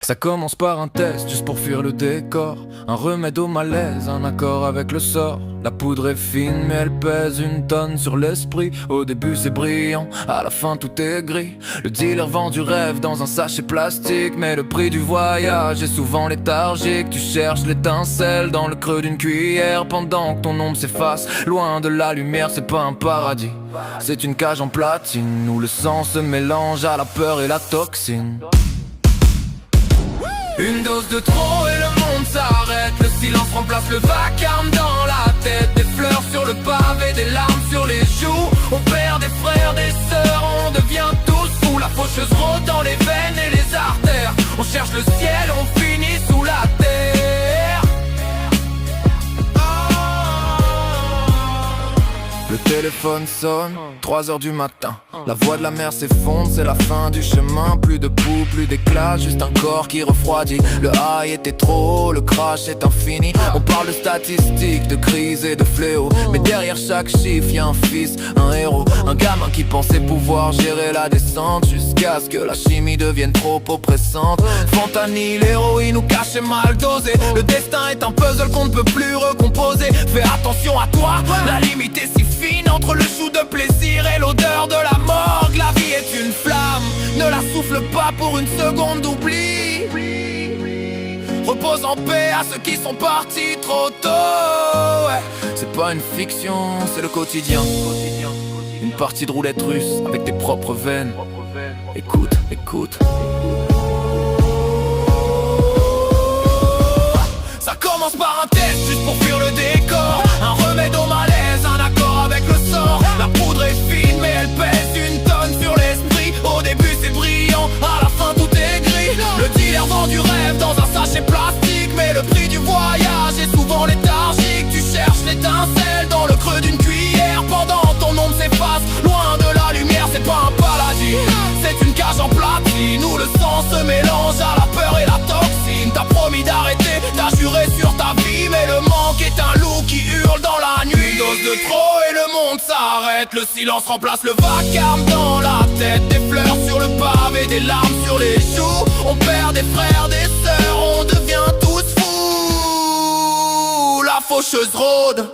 Ça commence par un test, juste pour fuir le décor. Un remède au malaise, un accord avec le sort. La poudre est fine mais elle pèse une tonne sur l'esprit. Au début c'est brillant, à la fin tout est gris. Le dealer vend du rêve dans un sachet plastique, mais le prix du voyage est souvent léthargique. Tu cherches l'étincelle dans le creux d'une cuillère, pendant que ton ombre s'efface. Loin de la lumière, c'est pas un paradis, c'est une cage en platine où le sang se mélange à la peur et la toxine. Une dose de trop et le monde s'arrête. Le silence remplace le vacarme dans la tête. Des fleurs sur le pavé, des larmes sur les joues. On perd des frères, des sœurs, on devient tous fous. La faucheuse rôde dans les veines et les artères. On cherche le ciel, on finit sous la terre. Le téléphone sonne, 3h du matin. La voix de la mer s'effondre, c'est la fin du chemin. Plus de poux, plus d'éclat, juste un corps qui refroidit. Le high était trop haut, le crash est infini. On parle de statistiques, de crise et de fléaux, mais derrière chaque chiffre y'a un fils, un héros. Un gamin qui pensait pouvoir gérer la descente, jusqu'à ce que la chimie devienne trop oppressante. Fentanyl, l'héroïne ou cachet mal dosé. Le destin est un puzzle qu'on ne peut plus recomposer. Fais attention à toi, la limite est si fine entre le chou de plaisir et l'odeur de la morgue. La vie est une flamme, ne la souffle pas pour une seconde d'oubli. Repose en paix à ceux qui sont partis trop tôt, ouais. C'est pas une fiction, c'est le quotidien. Une partie de roulette russe avec tes propres veines. Écoute, écoute. Ça commence par un test juste pour fuir le décor. Un remède au malaise, un accord avec le sort. La poudre est fine mais elle pèse une tonne sur l'esprit. Au début c'est brillant, à la fin tout est gris. Le dealer vend du rêve dans un sachet plastique, mais le prix du voyage est souvent léthargique. Tu cherches l'étincelle dans le creux d'une cuillère, pendant ton ombre s'efface. Loin de la lumière, c'est pas un paradis, c'est une cage en platine où le sang se mélange à la peur et la toxine. T'as promis d'arrêter, t'as juré sur ta vie, mais le manque est un loup qui hurle dans la nuit. Une dose de trop et le monde s'arrête. Le silence remplace le vacarme dans la tête. Des fleurs sur le pavé, des larmes sur les joues. On perd des frères, des sœurs, on devient tous fous. La faucheuse rôde.